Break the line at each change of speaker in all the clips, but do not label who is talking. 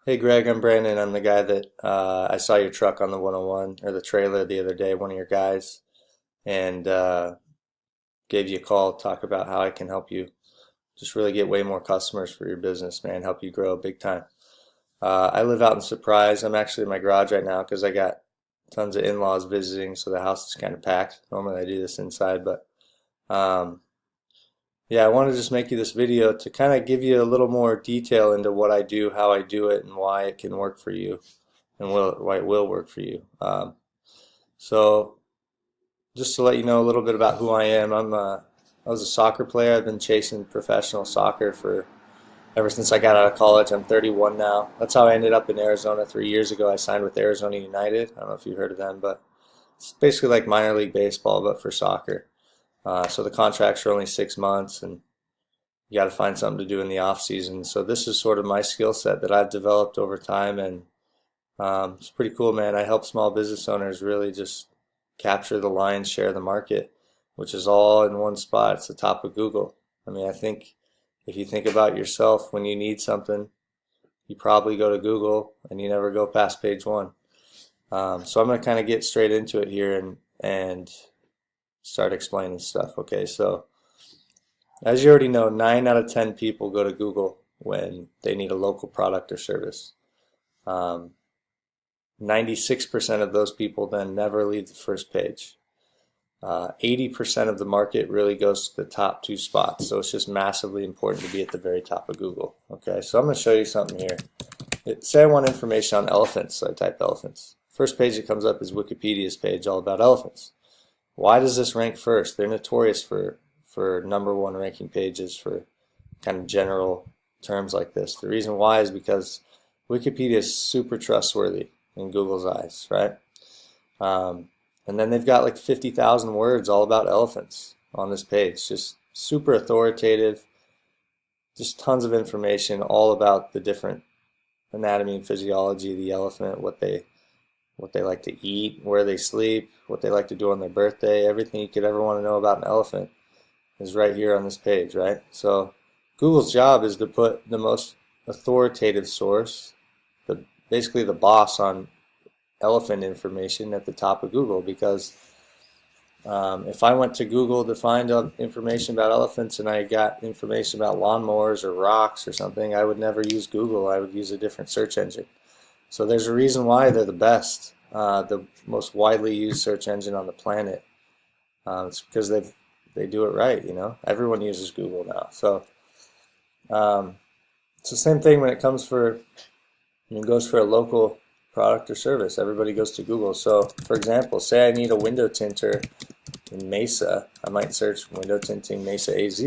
Hey Greg, I'm Brandon. I'm the guy that I saw your truck on the 101 or the trailer the other day, one of your guys, and gave you a call to talk about how I can help you just really get way more customers for your business, man, help you grow big time. I live out in Surprise. I'm actually in my garage right now because I got tons of in-laws visiting, so the house is kind of packed. Normally I do this inside, but um, yeah, I want to just make you this video to kind of give you a little more detail into what I do, how I do it, and why it can work for you and why it will work for you. So just to let you know a little bit about who I am, I was a soccer player. I've been chasing professional soccer for ever since I got out of college. I'm 31 now. That's how I ended up in Arizona 3 years ago. I signed with Arizona United. I don't know if you've heard of them, but it's basically like minor league baseball, but for soccer. So the contracts are only 6 months, and you got to find something to do in the off season. So this is sort of my skill set that I've developed over time, and it's pretty cool, man. I help small business owners really just capture the lion's share of the market, which is all in one spot. It's the top of Google. I mean, I think if you think about yourself when you need something, you probably go to Google and you never go past page one. So I'm going to kind of get straight into it here and start explaining stuff. Okay, so as you already know, 9 out of 10 people go to Google when they need a local product or service. Um, 96% of those people then never leave the first page. 80% of the market really goes to the top two spots, so it's just massively important to be at the very top of Google. Okay, so I'm going to show you something here. Say I want information on elephants, so I type elephants. First page that comes up is Wikipedia's page all about elephants. Why does this rank first? They're notorious for number one ranking pages for kind of general terms like this. The reason why is because Wikipedia is super trustworthy in Google's eyes, right? And then they've got like 50,000 words all about elephants on this page. Just super authoritative, just tons of information all about the different anatomy and physiology of the elephant, what they like to eat, where they sleep, what they like to do on their birthday. Everything you could ever want to know about an elephant is right here on this page, right? So Google's job is to put the most authoritative source, basically the boss on elephant information at the top of Google, because if I went to Google to find information about elephants and I got information about lawnmowers or rocks or something, I would never use Google. I would use a different search engine. So there's a reason why they're the best, the most widely used search engine on the planet. It's because they do it right, you know. Everyone uses Google now. So it's the same thing when it comes for, it goes for a local product or service. Everybody goes to Google. So for example, say I need a window tinter in Mesa, I might search window tinting Mesa AZ,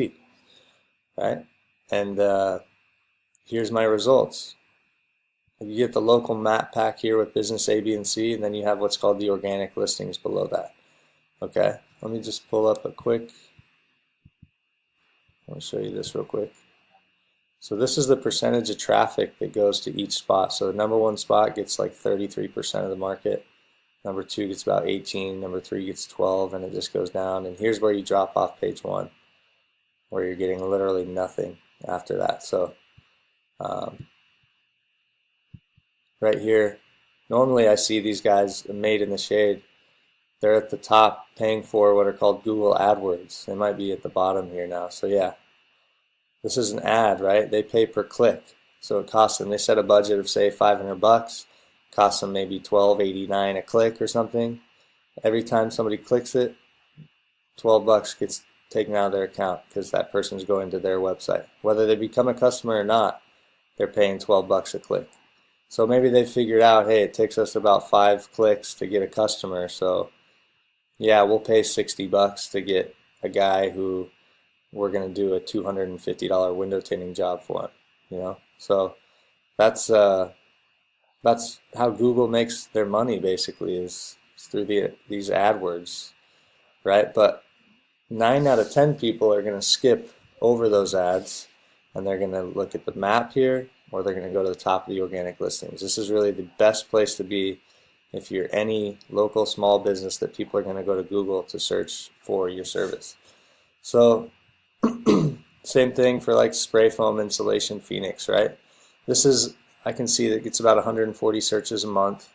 right? And here's my results. You get the local map pack here with business A, B, and C, and then you have what's called the organic listings below that. Okay, let me just pull up a quick, I'll show you this real quick. So this is the percentage of traffic that goes to each spot. So the number one spot gets like 33% of the market. Number two gets about 18, number three gets 12, and it just goes down. And here's where you drop off page one, where you're getting literally nothing after that. So right here, normally I see these guys made in the shade. They're at the top paying for what are called Google AdWords. They might be at the bottom here now. So yeah, this is an ad, right? They pay per click. So it costs them, they set a budget of say $500, costs them maybe $12.89 a click or something. Every time somebody clicks it, $12 gets taken out of their account because that person's going to their website. Whether they become a customer or not, they're paying $12 a click. So maybe they figured out, hey, it takes us about 5 clicks to get a customer. So yeah, we'll pay $60 to get a guy who we're going to do a $250 window tinting job for him, you know? So that's how Google makes their money, basically, is through these AdWords, right? But 9 out of 10 people are going to skip over those ads, and they're going to look at the map here, or they're going to go to the top of the organic listings. This is really the best place to be if you're any local small business that people are going to go to Google to search for your service. So same thing for like spray foam insulation Phoenix, right? This is I can see that it gets about 140 searches a month.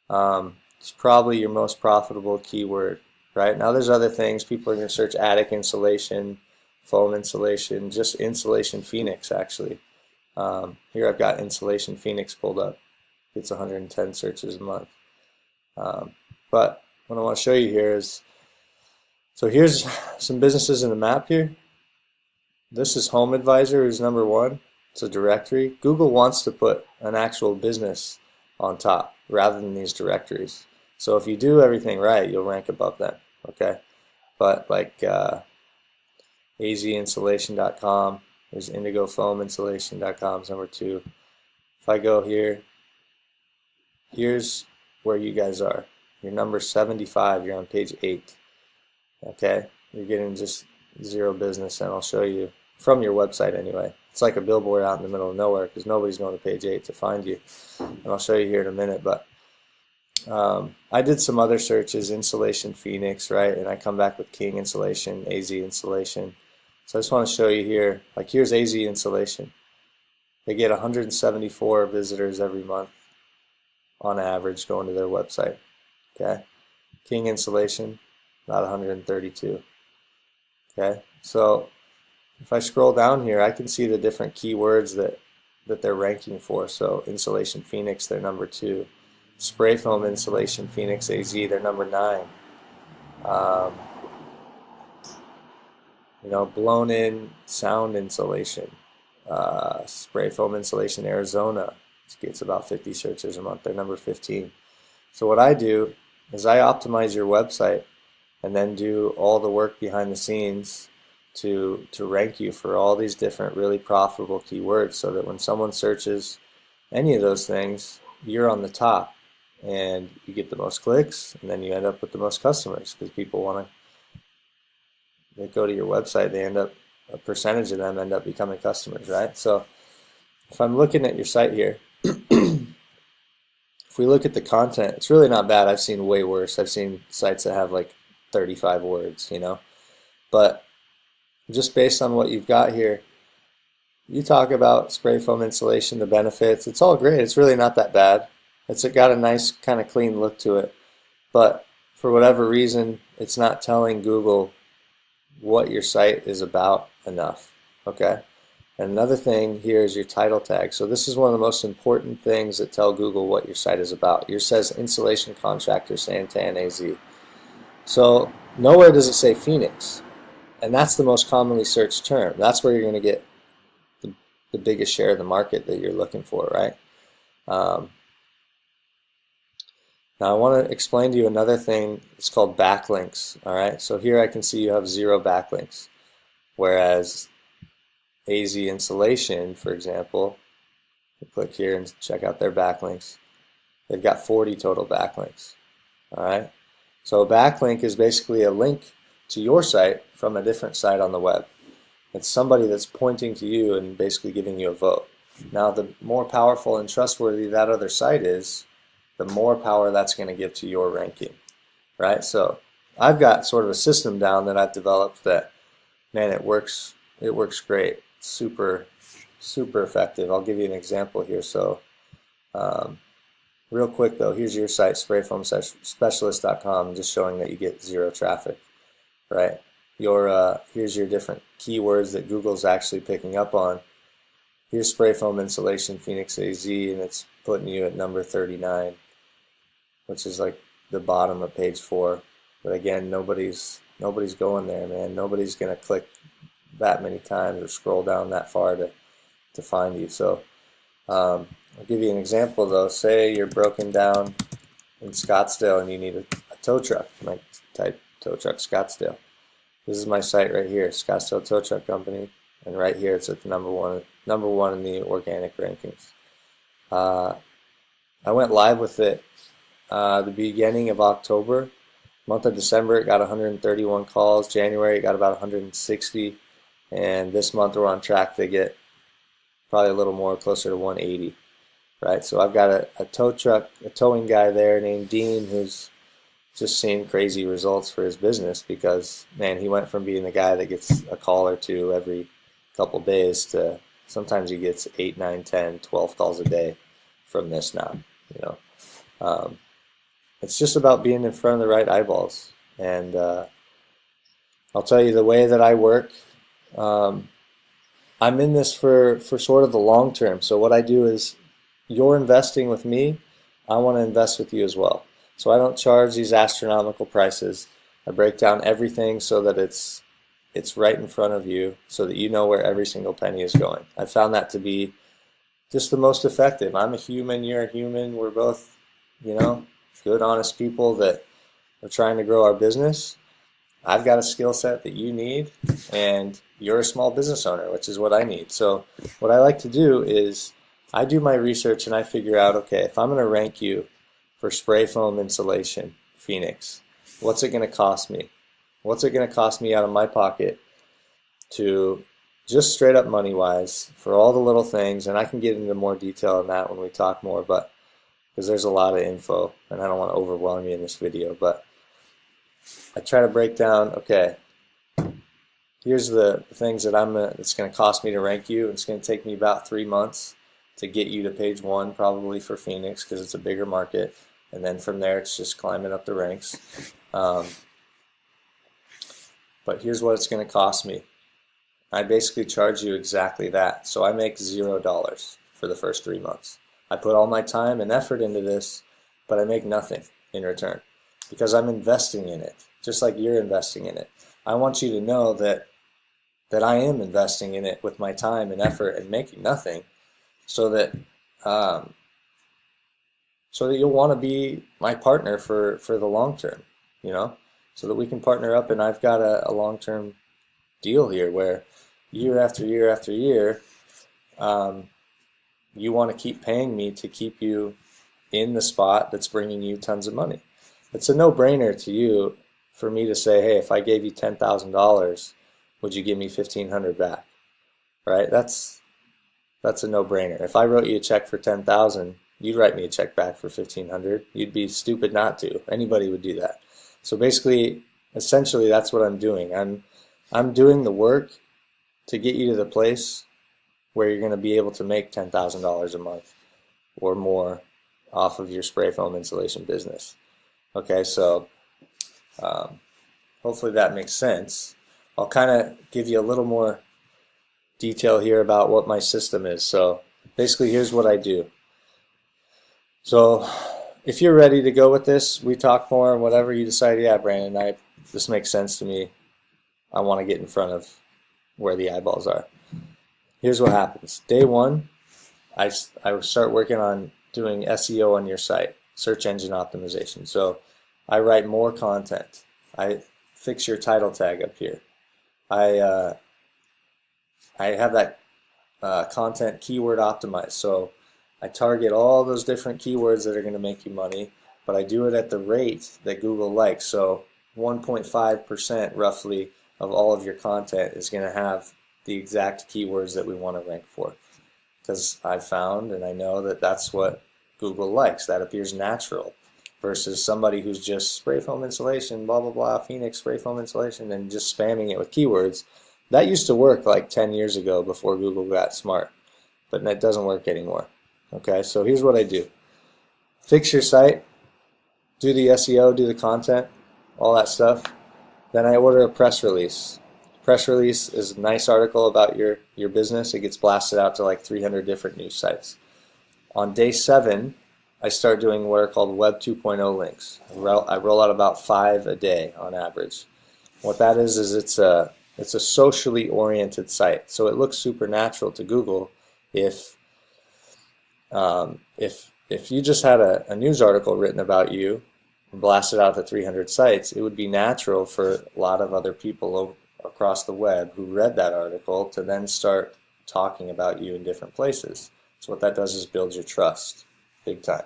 It's probably your most profitable keyword, right? Now there's other things. People are going to search attic insulation, foam insulation, just insulation Phoenix actually. Here I've got insulation Phoenix pulled up. Gets 110 searches a month. But what I want to show you here is, so here's some businesses in the map here. This is Home Advisor, who's number one. It's a directory. Google wants to put an actual business on top rather than these directories. So if you do everything right, you'll rank above them, okay? But like azinsulation.com, there's indigofoaminsulation.com is number two. If I go here, here's where you guys are. You're number 75, you're on page 8, okay? You're getting just zero business, and I'll show you from your website anyway. It's like a billboard out in the middle of nowhere because nobody's going to page 8 to find you. And I'll show you here in a minute, but I did some other searches, Insulation Phoenix, right? And I come back with King Insulation, AZ Insulation. So I just want to show you here, like here's AZ Insulation. They get 174 visitors every month on average going to their website, okay? King Insulation, about 132, okay? So if I scroll down here, I can see the different keywords that they're ranking for. So Insulation Phoenix, they're number 2. Spray Foam Insulation Phoenix AZ, they're number 9. Blown in sound insulation, Spray Foam Insulation Arizona, it gets about 50 searches a month. They're number 15. So what I do is I optimize your website and then do all the work behind the scenes to rank you for all these different really profitable keywords, so that when someone searches any of those things, you're on the top and you get the most clicks, and then you end up with the most customers because people they go to your website, a percentage of them end up becoming customers, right? So if I'm looking at your site here, if we look at the content, it's really not bad. I've seen way worse. I've seen sites that have like 35 words, but just based on what you've got here, you talk about spray foam insulation, the benefits. It's all great. It's really not that bad. It's got a nice kind of clean look to it, but for whatever reason, it's not telling Google what your site is about enough, okay? And another thing here is your title tag. So this is one of the most important things that tell Google what your site is about. Yours says Insulation Contractor Santan AZ. So nowhere does it say Phoenix. And that's the most commonly searched term. That's where you're going to get the biggest share of the market that you're looking for, right? Now I want to explain to you another thing. It's called backlinks, all right? So here I can see you have 0 backlinks, whereas AZ Insulation, for example, click here and check out their backlinks. They've got 40 total backlinks, all right? So a backlink is basically a link to your site from a different site on the web. It's somebody that's pointing to you and basically giving you a vote. Now the more powerful and trustworthy that other site is, the more power that's going to give to your ranking, right? So I've got sort of a system down that I've developed that, man, it works great. It's super effective. I'll give you an example here. So real quick though, here's your site, sprayfoamspecialist.com, just showing that you get 0 traffic, right? Here's your different keywords that Google's actually picking up on. Here's Spray Foam Insulation Phoenix AZ, and it's putting you at number 39, which is like the bottom of page 4. But again, nobody's going there, man. Nobody's gonna click that many times or scroll down that far to find you. So I'll give you an example though. Say you're broken down in Scottsdale and you need a tow truck. You might type tow truck Scottsdale. This is my site right here, Scottsdale Tow Truck Company, and right here it's at the number one in the organic rankings. I went live with it the beginning of October. Month of December it got 131 calls. January it got about 160, and this month we're on track to get probably a little more, closer to 180. Right, so I've got a towing guy there named Dean, who's just seeing crazy results for his business because, man, he went from being the guy that gets a call or two every couple days to Sometimes he gets 8, 9, 10, 12 calls a day from this now. You know, it's just about being in front of the right eyeballs. And I'll tell you the way that I work. I'm in this for sort of the long term. So what I do is, you're investing with me, I want to invest with you as well. So I don't charge these astronomical prices. I break down everything so that it's right in front of you, so that you know where every single penny is going. I found that to be just the most effective. I'm a human, you're a human. We're both, you know, good, honest people that are trying to grow our business. I've got a skill set that you need, and you're a small business owner, which is what I need. So what I like to do is, I do my research and I figure out, okay, if I'm going to rank you for spray foam insulation, Phoenix, what's it going to cost me? What's it going to cost me out of my pocket to, just straight up money wise, for all the little things? And I can get into more detail on that when we talk more, but because there's a lot of info and I don't want to overwhelm you in this video, but I try to break down, okay, here's the things that it's going to cost me to rank you. It's going to take me about 3 months to get you to page 1, probably for Phoenix, because it's a bigger market. And then from there, it's just climbing up the ranks. But here's what it's going to cost me. I basically charge you exactly that. So I make $0 for the first 3 months. I put all my time and effort into this, but I make nothing in return, because I'm investing in it, just like you're investing in it. I want you to know that I am investing in it with my time and effort and making nothing, so that you'll want to be my partner for the long term, you know, so that we can partner up. And I've got a long-term deal here where year after year after year, you want to keep paying me to keep you in the spot that's bringing you tons of money. It's a no-brainer to you for me to say, hey, if I gave you $10,000, would you give me $1,500 back? Right? That's a no-brainer. If I wrote you a check for $10,000, you'd write me a check back for $1,500. You'd be stupid not to. Anybody would do that. So basically, essentially, that's what I'm doing. I'm doing the work to get you to the place where you're going to be able to make $10,000 a month or more off of your spray foam insulation business. Okay, so hopefully that makes sense. I'll kind of give you a little more detail here about what my system is. So basically, here's what I do. So if you're ready to go with this, we talk more, and whatever you decide, yeah, Brandon, this makes sense to me. I want to get in front of where the eyeballs are. Here's what happens. Day 1, I start working on doing SEO on your site, search engine optimization. So I write more content. I fix your title tag up here. I have that content keyword optimized. So I target all those different keywords that are going to make you money, but I do it at the rate that Google likes. So 1.5% roughly of all of your content is going to have the exact keywords that we want to rank for, because I've found and I know that that's what Google likes. That appears natural, versus somebody who's just spray foam insulation, blah, blah, blah, Phoenix spray foam insulation, and just spamming it with keywords. That used to work like 10 years ago before Google got smart, but that doesn't work anymore. Okay, so here's what I do. Fix your site, do the SEO, do the content, all that stuff. Then I order a press release. Press release is a nice article about your business. It gets blasted out to like 300 different news sites. On day 7, I start doing what are called Web 2.0 links. I roll out about 5 a day on average. What that is it's a socially oriented site. So it looks super natural to Google. If you just had a news article written about you and blasted out to 300 sites, it would be natural for a lot of other people across the web who read that article to then start talking about you in different places. So what that does is build your trust big time.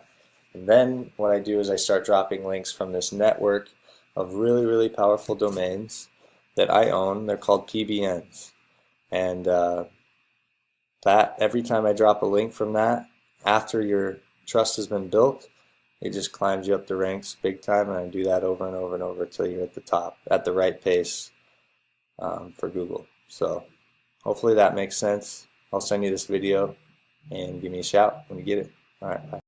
And then what I do is I start dropping links from this network of really, really powerful domains that I own. They're called PBNs. And that every time I drop a link from that, after your trust has been built, it just climbs you up the ranks big time. And I do that over and over and over until you're at the top at the right pace for Google. So hopefully that makes sense. I'll send you this video and give me a shout when you get it. All right, bye.